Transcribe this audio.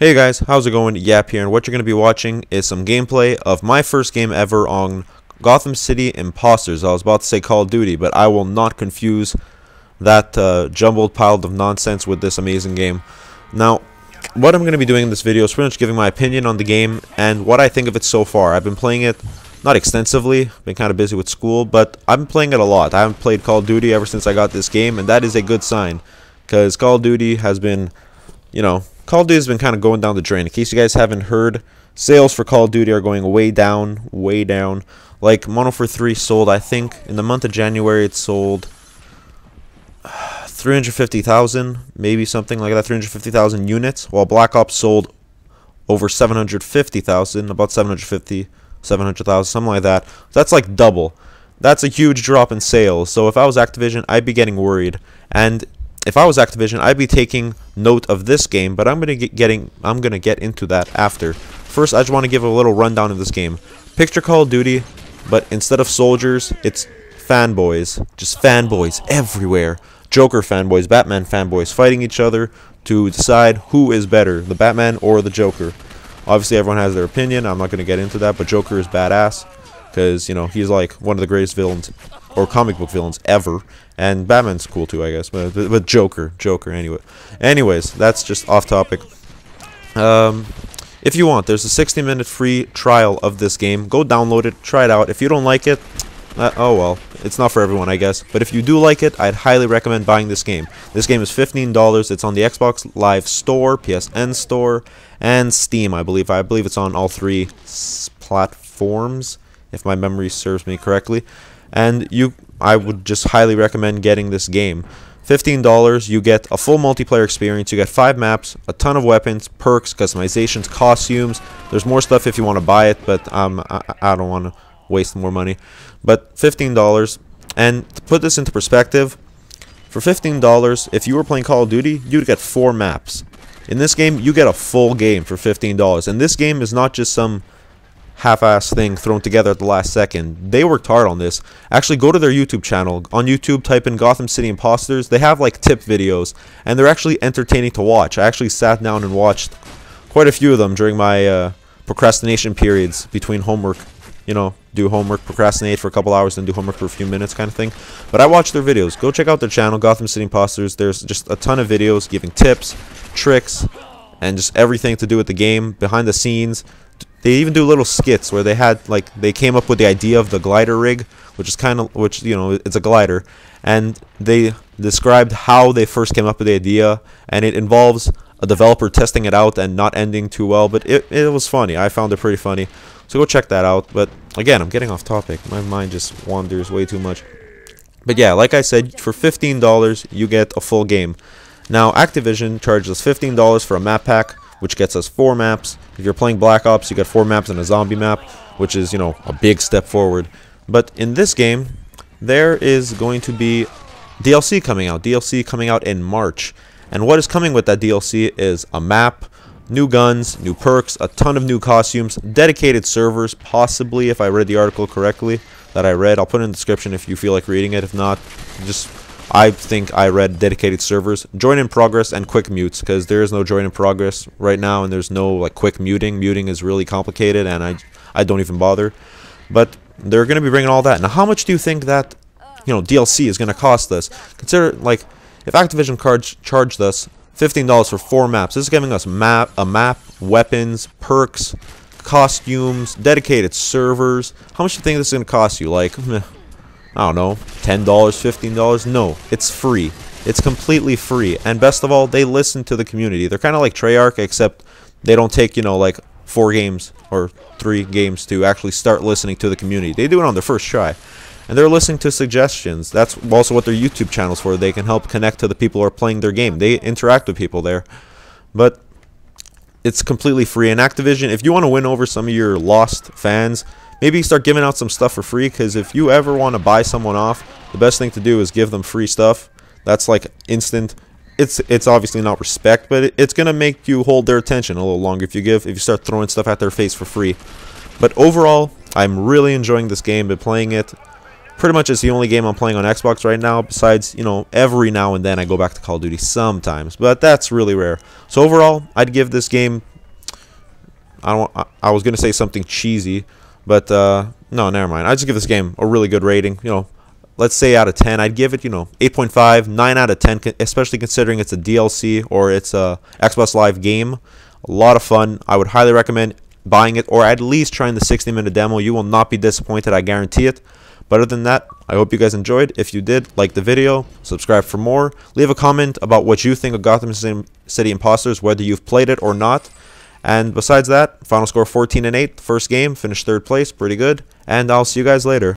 Hey guys, how's it going? Yap here, and what you're going to be watching is some gameplay of my first game ever on Gotham City Imposters. I was about to say Call of Duty, but I will not confuse that jumbled pile of nonsense with this amazing game. Now, what I'm going to be doing in this video is pretty much giving my opinion on the game and what I think of it so far. I've been playing it, not extensively, been kind of busy with school, but I've been playing it a lot. I haven't played Call of Duty ever since I got this game, and that is a good sign, because Call of Duty has been, Call of Duty has been kind of going down the drain. In case you guys haven't heard, sales for Call of Duty are going way down, way down. Like, Modern Warfare 3 sold, I think, in the month of January, it sold 350,000, maybe something like that, 350,000 units, while Black Ops sold over 750,000, about 700,000, something like that. That's like double. That's a huge drop in sales. So if I was Activision, I'd be getting worried. And if I was Activision, I'd be taking note of this game, but I'm gonna get into that after. First, I just want to give a little rundown of this game. Picture Call of Duty, but instead of soldiers, it's fanboys. Just fanboys everywhere. Joker fanboys, Batman fanboys, fighting each other to decide who is better, the Batman or the Joker. Obviously, everyone has their opinion. I'm not gonna get into that, but Joker is badass because he's like one of the greatest villains or comic book villains ever. And Batman's cool too, I guess, but Joker anyway. Anyways, that's just off topic. If you want, there's a 60-minute free trial of this game. Go download it, try it out. If you don't like it, oh well, it's not for everyone, I guess. But if you do like it, I'd highly recommend buying this game. This game is $15. It's on the Xbox Live Store, PSN Store, and Steam, I believe. I believe it's on all three platforms, if my memory serves me correctly. And I would just highly recommend getting this game. $15, you get a full multiplayer experience, you get 5 maps, a ton of weapons, perks, customizations, costumes. There's more stuff if you want to buy it, but I don't want to waste more money. But $15, and to put this into perspective, for $15, if you were playing Call of Duty, you'd get 4 maps. In this game, you get a full game for $15, and this game is not just some half-ass thing thrown together at the last second. They worked hard on this. Actually, go to their YouTube channel. On YouTube, type in Gotham City Imposters. They have like tip videos, and they're actually entertaining to watch. I actually sat down and watched quite a few of them during my procrastination periods between homework. Do homework, procrastinate for a couple hours, then do homework for a few minutes kind of thing. But I watched their videos. Go check out their channel, Gotham City Imposters. There's just a ton of videos giving tips, tricks, and just everything to do with the game, behind the scenes. They even do little skits where they came up with the idea of the glider rig, which it's a glider, and they described how they first came up with the idea, and it involves a developer testing it out and not ending too well, but it was funny. I found it pretty funny, so go check that out. But again, I'm getting off topic. My mind just wanders way too much. But yeah, like I said, for $15 you get a full game. Now Activision charges $15 for a map pack, which gets us 4 maps. If you're playing Black Ops, you get 4 maps and a zombie map, which is, a big step forward. But in this game, there is going to be DLC coming out in March. And what is coming with that DLC is a map, new guns, new perks, a ton of new costumes, dedicated servers, possibly, if I read the article correctly that I read. I'll put it in the description if you feel like reading it. If not, I think I read dedicated servers, join in progress, and quick mutes, because there is no join in progress right now, and there's no quick muting. Muting is really complicated, and I don't even bother. But they're going to be bringing all that. Now, how much do you think that DLC is going to cost us? Consider if Activision charged us $15 for 4 maps, this is giving us a map, weapons, perks, costumes, dedicated servers. How much do you think this is going to cost you? I don't know, $10, $15? No, it's free. It's completely free. And best of all, they listen to the community. They're kind of like Treyarch, except they don't take, 4 games or 3 games to actually start listening to the community. They do it on their first try. And they're listening to suggestions. That's also what their YouTube channel's for. They can help connect to the people who are playing their game. They interact with people there. But it's completely free. And Activision, if you want to win over some of your lost fans, maybe start giving out some stuff for free, because if you ever want to buy someone off, the best thing to do is give them free stuff. That's like instant. It's obviously not respect, but it's gonna make you hold their attention a little longer if you start throwing stuff at their face for free. But overall, I'm really enjoying this game. Been playing it. Pretty much it's the only game I'm playing on Xbox right now, besides, every now and then I go back to Call of Duty sometimes, but that's really rare. So overall, I'd give this game I was gonna say something cheesy, but no, never mind. I just give this game a really good rating. You know, let's say out of 10, I'd give it, you know, 8.5, 9 out of 10, especially considering it's a DLC or it's a Xbox Live game. A lot of fun. I would highly recommend buying it or at least trying the 60-minute demo. You will not be disappointed, I guarantee it. But other than that, I hope you guys enjoyed. If you did, like the video, subscribe for more. Leave a comment about what you think of Gotham City Imposters, whether you've played it or not. And besides that, final score 14-8, first game, finished third place, pretty good. And I'll see you guys later.